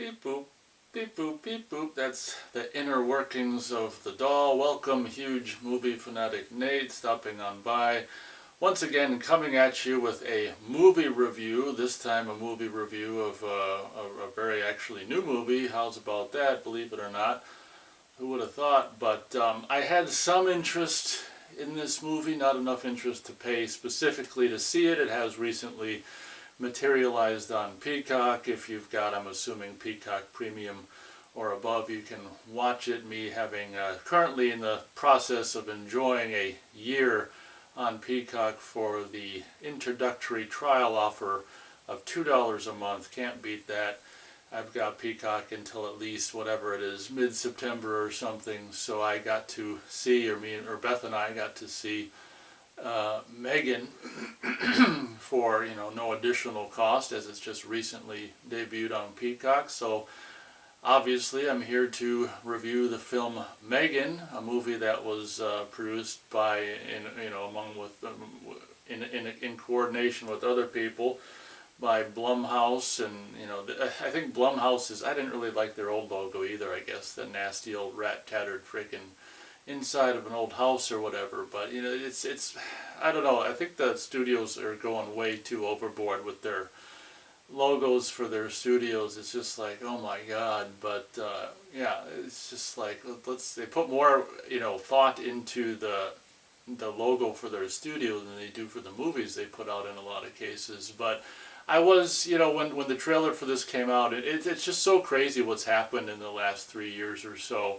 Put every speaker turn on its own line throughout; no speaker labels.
Beep boop, beep boop, beep boop. That's the inner workings of the doll. Welcome, huge movie fanatic Nate, stopping on by. Once again, coming at you with a movie review. This time a movie review of a very actually new movie. How's about that, believe it or not? Who would have thought? But I had some interest in this movie, not enough interest to pay specifically to see it. It has recently materialized on Peacock. If you've got, I'm assuming, Peacock Premium or above, you can watch it. Me having currently in the process of enjoying a year on Peacock for the introductory trial offer of $2 a month. Can't beat that. I've got Peacock until at least whatever it is, mid-September or something, so I got to see, or Beth and I got to see M3GAN for no additional cost, as it's just recently debuted on Peacock. So obviously I'm here to review the film M3GAN, a movie that was produced by in coordination with other people by Blumhouse. And I think Blumhouse is, I didn't really like their old logo either, I guess, the nasty old rat tattered freaking inside of an old house or whatever. But it's I don't know, I think the studios are going way too overboard with their logos for their studios. It's just like, oh my god. But yeah, it's just like, they put more thought into the logo for their studio than they do for the movies they put out in a lot of cases. But I was, when the trailer for this came out, it's just so crazy what's happened in the last 3 years or so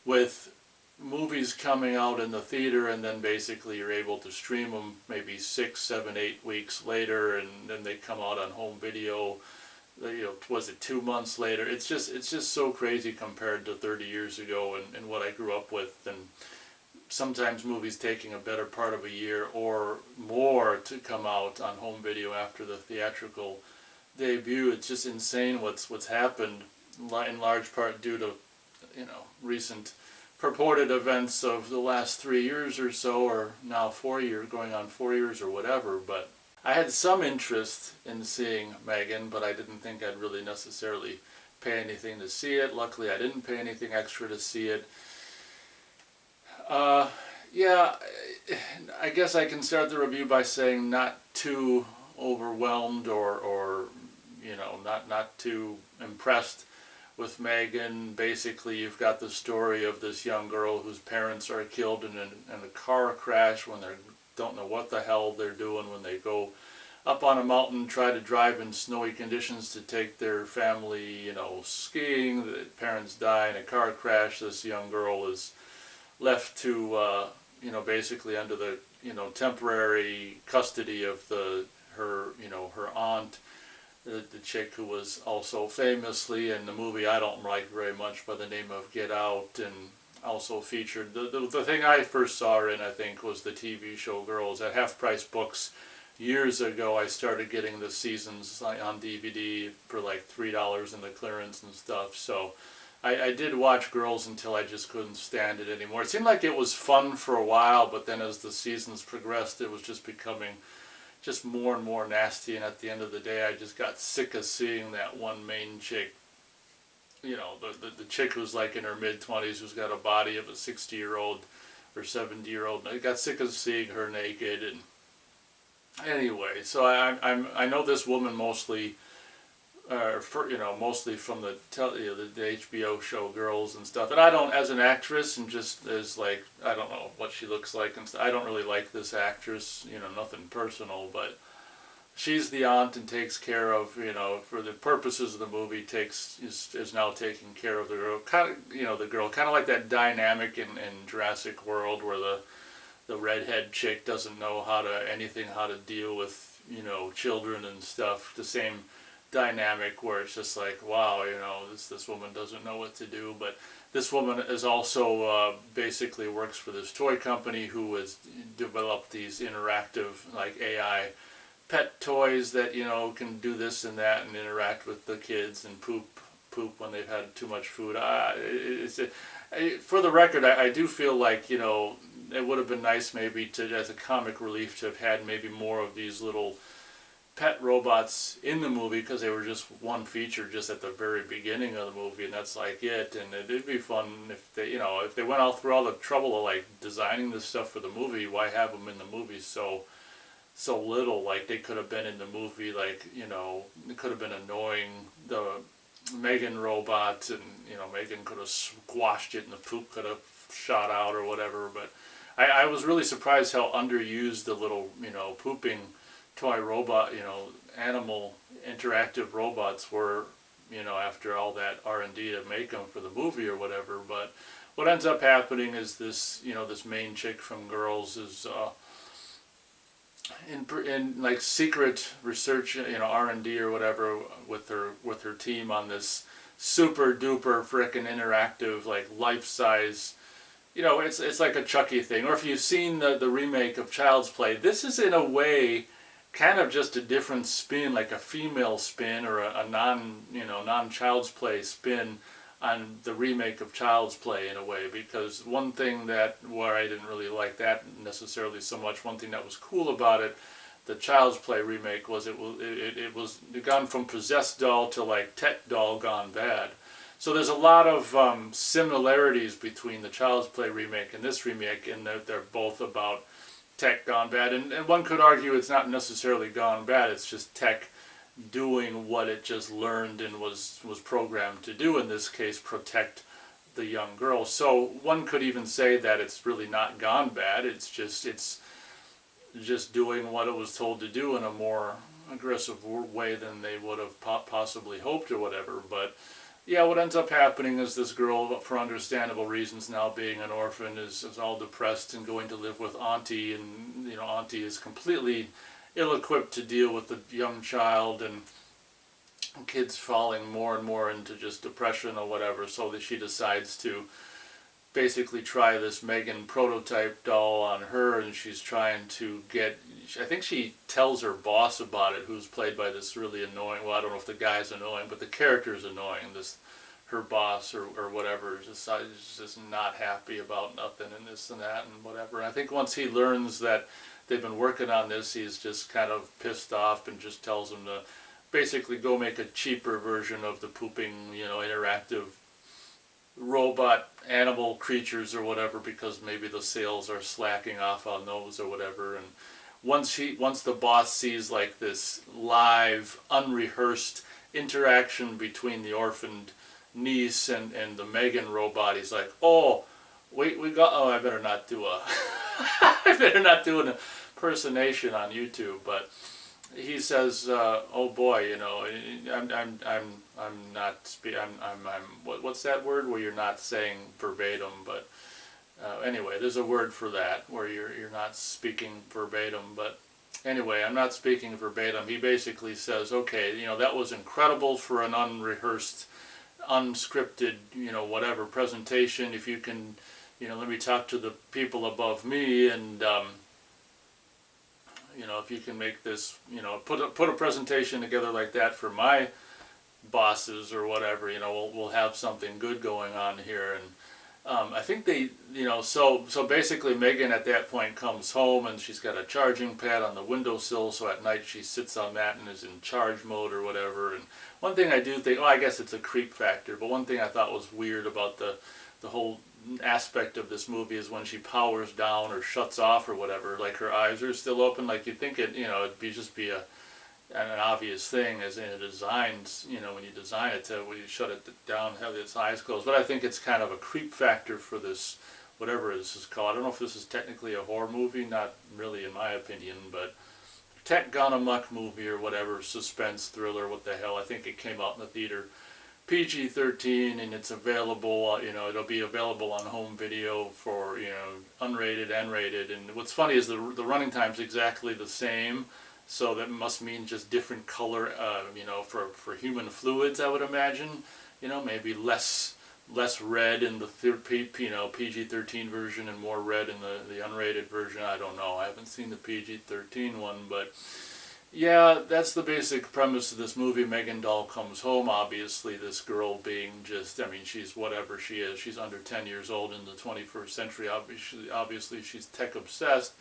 with movies coming out in the theater, and then basically you're able to stream them maybe 6, 7, 8 weeks later, and then they come out on home video, was it 2 months later? It's just so crazy compared to 30 years ago and what I grew up with. And sometimes movies taking a better part of a year or more to come out on home video after the theatrical debut. It's just insane what's happened, in large part due to recent purported events of the last 3 years or so, or now 4 years, going on 4 years or whatever. But I had some interest in seeing M3GAN, but I didn't think I'd really necessarily pay anything to see it. Luckily I didn't pay anything extra to see it. Yeah, I guess I can start the review by saying not too overwhelmed or not too impressed with M3GAN. Basically, you've got the story of this young girl whose parents are killed in a car crash when they don't know what the hell they're doing when they go up on a mountain, try to drive in snowy conditions to take their family, skiing. The parents die in a car crash. This young girl is left to, basically under the, temporary custody of her aunt, the chick who was also famously in the movie I don't like very much by the name of Get Out, and also featured, the thing I first saw her in, I think, was the TV show Girls. At Half Price Books years ago, I started getting the seasons on DVD for like $3 in the clearance and stuff. So I did watch Girls until I just couldn't stand it anymore. It seemed like it was fun for a while, but then as the seasons progressed, it was just becoming just more and more nasty. And at the end of the day, I just got sick of seeing that one main chick, the chick who's like in her mid-20s, who's got a body of a 60-year-old or 70-year-old. I got sick of seeing her naked. And anyway, so I know this woman mostly, mostly from the HBO show Girls and stuff. And I don't, as an actress, and just as like, I don't know what she looks like and stuff, I don't really like this actress, nothing personal, but she's the aunt and takes care of, for the purposes of the movie, is now taking care of the girl, kind of like that dynamic in Jurassic World where the redhead chick doesn't know how to deal with, children and stuff. The same dynamic where it's just like, wow, this woman doesn't know what to do. But this woman is also basically works for this toy company who has developed these interactive, like, AI pet toys that can do this and that and interact with the kids and poop when they've had too much food. For the record, I do feel like it would have been nice maybe to, as a comic relief, to have had maybe more of these little pet robots in the movie because they were just one feature just at the very beginning of the movie, and that's like it. And it'd be fun if they, you know, if they went out through all the trouble of like designing this stuff for the movie, why have them in the movie so little? Like they could have been in the movie, like, you know, it could have been annoying the M3GAN robot, and you know, M3GAN could have squashed it and the poop could have shot out or whatever. But I was really surprised how underused the little, you know, pooping toy robot, you know, animal interactive robots were, you know, after all that R&D to make them for the movie or whatever. But what ends up happening is this, you know, this main chick from Girls is in like secret research, you know, R&D or whatever with her team on this super duper frickin' interactive, like life-size, you know, it's like a Chucky thing. Or if you've seen the remake of Child's Play, this is in a way kind of just a different spin, like a female spin or a non-Child's Play spin on the remake of Child's Play in a way. Because one thing where I didn't really like that necessarily so much, one thing that was cool about it, the Child's Play remake, was it was gone from possessed doll to like tech doll gone bad. So there's a lot of similarities between the Child's Play remake and this remake, in that they're both about tech gone bad. And one could argue it's not necessarily gone bad, it's just tech doing what it just learned and was programmed to do, in this case protect the young girl. So one could even say that it's really not gone bad, it's just doing what it was told to do in a more aggressive way than they would have possibly hoped or whatever. But yeah, what ends up happening is this girl, for understandable reasons, now being an orphan, is all depressed and going to live with Auntie, and you know, Auntie is completely ill-equipped to deal with the young child, and kids falling more and more into just depression or whatever, so that she decides to basically try this M3GAN prototype doll on her, and she's trying to get, I think she tells her boss about it, who's played by this really annoying, well, I don't know if the guy's annoying, but the character's annoying, her boss or whatever, is just not happy about nothing and this and that and whatever. And I think once he learns that they've been working on this, he's just kind of pissed off and just tells him to basically go make a cheaper version of the pooping, you know, interactive robot animal creatures or whatever, because maybe the sales are slacking off on those or whatever. And once the boss sees like this live, unrehearsed interaction between the orphaned niece and the M3GAN robot, he's like, oh, we got, oh, I better not do I better not do an impersonation on YouTube. But he says, oh boy, you know, I'm not what's that word where you're not saying verbatim, but anyway, there's a word for that where you're not speaking verbatim. But anyway, I'm not speaking verbatim. He basically says, okay, you know, that was incredible for an unrehearsed, unscripted, you know, whatever presentation. If you can, you know, let me talk to the people above me, and you know, if you can make this, you know, put a presentation together like that for my bosses or whatever, you know, we'll have something good going on here. And I think they, you know, so basically M3GAN at that point comes home, and she's got a charging pad on the windowsill, so at night she sits on that and is in charge mode or whatever. And one thing I do think, well, I guess it's a creep factor, but one thing I thought was weird about the whole aspect of this movie is when she powers down or shuts off or whatever, like her eyes are still open. Like you'd think it, you know, it'd be an obvious thing, as in it designs, you know, when you design it to, when you shut it down, have its eyes closed. But I think it's kind of a creep factor for this, whatever this is called. I don't know if this is technically a horror movie, not really in my opinion, but tech gone amok movie or whatever, suspense thriller, what the hell. I think it came out in the theater PG-13, and it's available, you know, it'll be available on home video for, you know, unrated and rated. And what's funny is the running time's exactly the same, so that must mean just different color, you know, for human fluids, I would imagine. You know, maybe less red in the PG-13 version and more red in the unrated version. I don't know. I haven't seen the PG-13 one, but yeah, that's the basic premise of this movie. M3GAN doll comes home, obviously this girl being just, I mean, she's whatever she is. She's under 10 years old in the 21st century. Obviously she's tech obsessed.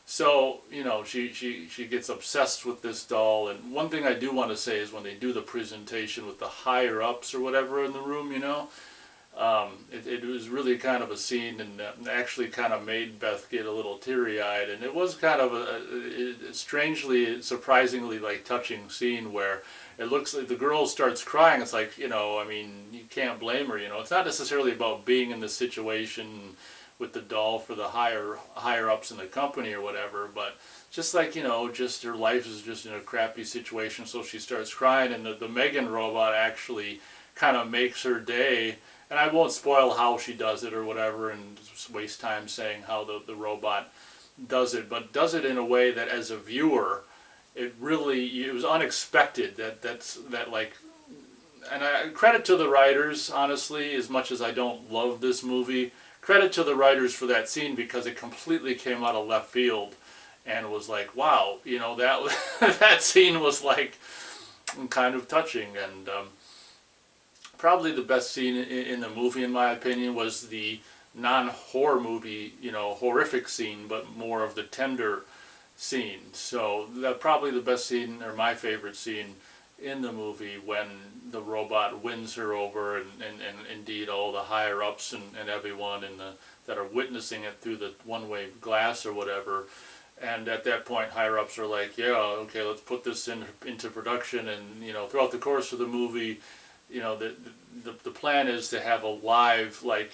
So, you know, she gets obsessed with this doll. And one thing I do want to say is when they do the presentation with the higher ups or whatever in the room, you know, it was really kind of a scene, and actually kind of made Beth get a little teary-eyed. And it was kind of a strangely, surprisingly like touching scene where it looks like the girl starts crying. It's like, you know, I mean, you can't blame her. You know, it's not necessarily about being in the situation with the doll for the higher ups in the company or whatever, but just like, you know, just her life is just in a crappy situation, so she starts crying, and the M3GAN robot actually kind of makes her day. And I won't spoil how she does it or whatever, and just waste time saying how the robot does it, but does it in a way that as a viewer, it was unexpected. That like, and credit to the writers, honestly, as much as I don't love this movie, credit to the writers for that scene, because it completely came out of left field, and was like, wow, you know, that that scene was like kind of touching. And probably the best scene in the movie, in my opinion, was the non-horror movie, you know, horrific scene, but more of the tender scene. So that probably the best scene, or my favorite scene in the movie, when the robot wins her over, and indeed all the higher ups and everyone that are witnessing it through the one-way glass or whatever. And at that point, higher ups are like, yeah, okay, let's put this into production. And, you know, throughout the course of the movie, you know, the plan is to have a live, like,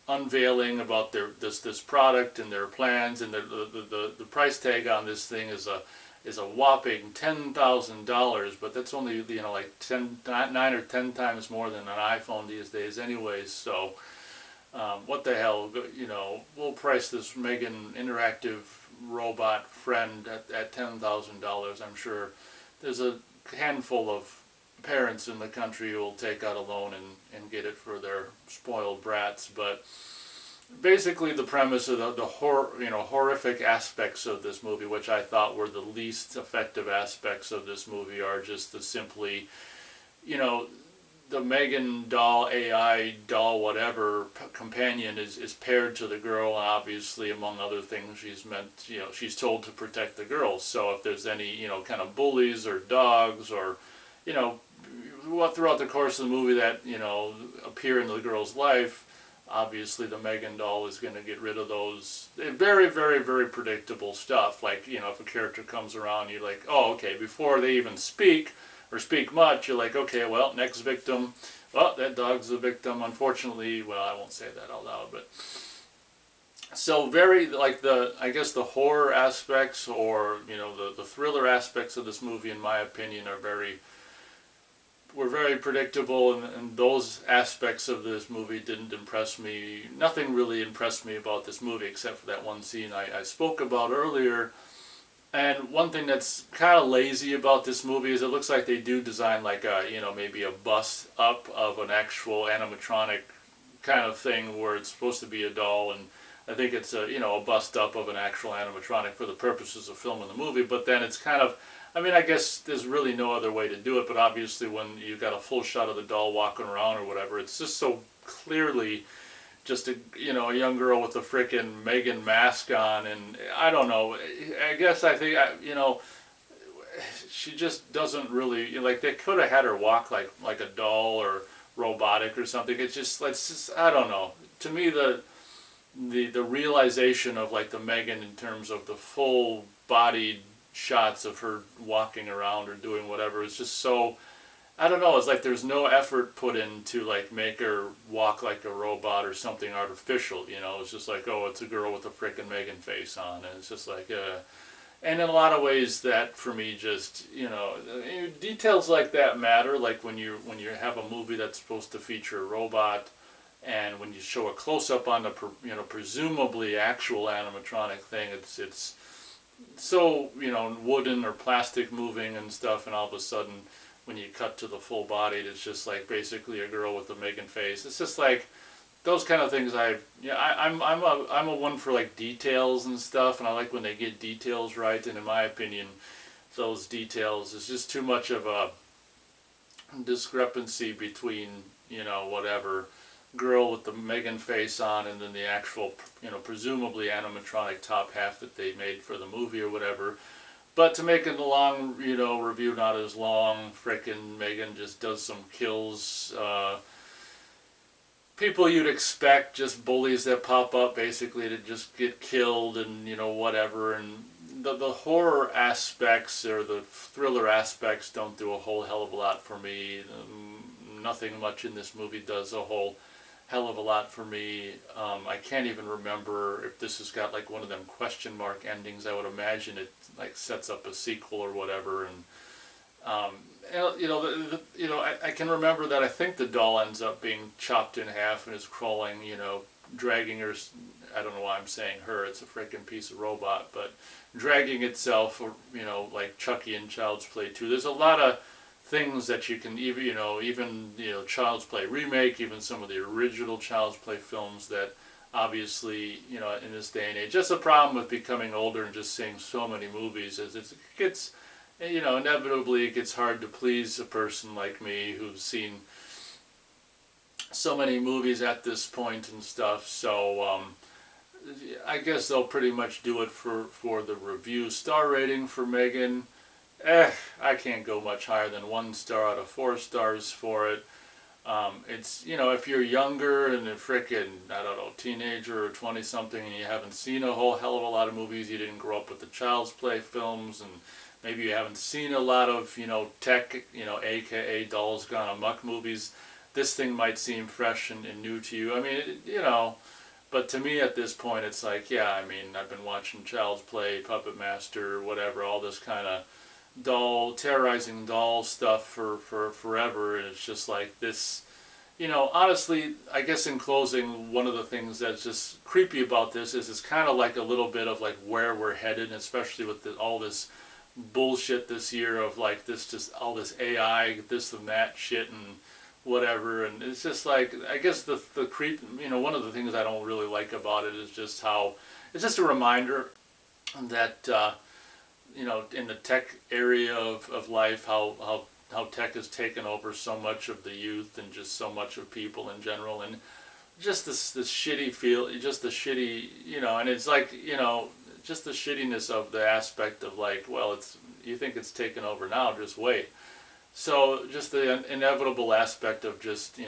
unveiling about this product and their plans, and the price tag on this thing is a whopping $10,000, but that's only, you know, like 9 or 10 times more than an iPhone these days anyways. So what the hell, you know, we'll price this M3GAN interactive robot friend at $10,000. I'm sure there's a handful of parents in the country who will take out a loan and get it for their spoiled brats. But basically the premise of the horrific aspects of this movie, which I thought were the least effective aspects of this movie, are just the simply, you know, the M3GAN doll, AI doll, whatever, companion is paired to the girl, and obviously, among other things, she's told to protect the girls. So if there's any, you know, kind of bullies or dogs or, you know, throughout the course of the movie that, you know, appear in the girl's life, obviously the M3GAN doll is going to get rid of those very, very, very predictable stuff. Like, you know, if a character comes around, you're like, oh, okay, before they even speak or speak much, you're like, okay, well, next victim, well, that dog's the victim, unfortunately. Well, I won't say that out loud, but so very, like, I guess the horror aspects, or, you know, the thriller aspects of this movie, in my opinion, were very predictable, and those aspects of this movie didn't impress me. Nothing really impressed me about this movie except for that one scene I spoke about earlier. And one thing that's kind of lazy about this movie is it looks like they do design like a, you know, maybe a bust up of an actual animatronic kind of thing, where it's supposed to be a doll, and I think it's a, you know, a bust up of an actual animatronic for the purposes of filming the movie. But then it's kind of, I mean, I guess there's really no other way to do it, but obviously when you got a full shot of the doll walking around or whatever, it's just so clearly just a, you know, a young girl with a frickin' M3GAN mask on. And I don't know, I guess I think, you know, she just doesn't really, like, they could have had her walk like a doll or robotic or something. It's just, I don't know. To me, the realization of, like, the M3GAN in terms of the full bodied shots of her walking around or doing whatever is just so, I don't know, it's like there's no effort put in to, like, make her walk like a robot or something artificial, you know. It's just like, oh, it's a girl with a frickin' M3GAN face on, and it's just like, and in a lot of ways that, for me, just, you know, details like that matter. Like when you have a movie that's supposed to feature a robot, and when you show a close-up on the, you know, presumably actual animatronic thing, it's so, you know, wooden or plastic moving and stuff, and all of a sudden when you cut to the full body, it's just like basically a girl with a M3GAN face. It's just like those kind of things. I'm a one for, like, details and stuff, and I like when they get details right. And in my opinion, those details is just too much of a discrepancy between, you know, whatever, girl with the M3GAN face on, and then the actual, presumably animatronic top half that they made for the movie or whatever. But to make it a long, review, not as long, frickin' M3GAN just does some kills. People you'd expect, just bullies that pop up basically to just get killed and, whatever. And the horror aspects or the thriller aspects don't do a whole hell of a lot for me. Nothing much in this movie does a whole hell of a lot for me. I can't even remember if this has got like one of them question mark endings. I would imagine it like sets up a sequel or whatever. And I can remember that I think the doll ends up being chopped in half and is crawling, dragging her. I don't know why I'm saying her. It's a freaking piece of robot, but dragging itself, like Chucky in Child's Play 2. There's a lot of things that you can even Child's Play remake, even some of the original Child's Play films that obviously, in this day and age, just a problem with becoming older and just seeing so many movies is it gets, inevitably it gets hard to please a person like me who's seen so many movies at this point and stuff. So I guess they'll pretty much do it for the review. Star rating for M3GAN, I can't go much higher than 1 star out of 4 stars for it. It's, if you're younger and a frickin', I don't know, teenager or 20-something and you haven't seen a whole hell of a lot of movies, you didn't grow up with the Child's Play films, and maybe you haven't seen a lot of, tech, aka Dolls Gone Amok movies, this thing might seem fresh and new to you. I mean, but to me at this point it's like, yeah, I mean, I've been watching Child's Play, Puppet Master, whatever, all this kind of terrorizing doll stuff for forever, and it's just like this, honestly, I guess in closing, one of the things that's just creepy about this is it's kind of like a little bit of like where we're headed, especially with all this bullshit this year of like just all this AI, this and that shit and whatever, and it's just like, I guess the creep, one of the things I don't really like about it is just how, it's just a reminder that, in the tech area of life, how tech has taken over so much of the youth and just so much of people in general, and just this shitty feel, just the shitty, and it's like, just the shittiness of the aspect of like, well, you think it's taken over now, just wait. So just the inevitable aspect of just,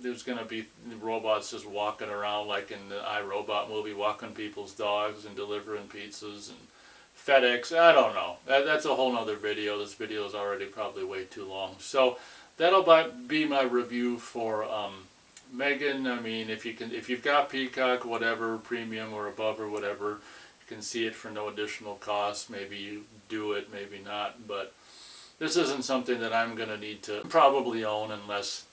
there's going to be robots just walking around like in the iRobot movie, walking people's dogs and delivering pizzas and FedEx. I don't know. That's a whole nother video. This video is already probably way too long. So that'll be my review for M3GAN. I mean, if you've got Peacock, whatever, premium or above or whatever, you can see it for no additional cost. Maybe you do it, maybe not. But this isn't something that I'm going to need to probably own unless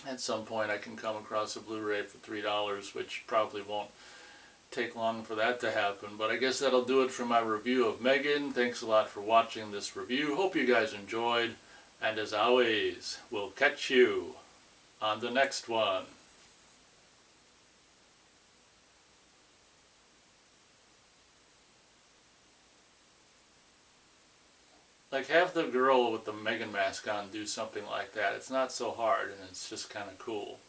at some point I can come across a Blu-ray for $3, which probably won't take long for that to happen. But I guess that'll do it for my review of M3GAN. Thanks a lot for watching this review. Hope you guys enjoyed. And as always, we'll catch you on the next one. Like, have the girl with the M3GAN mask on do something like that. It's not so hard, and it's just kind of cool.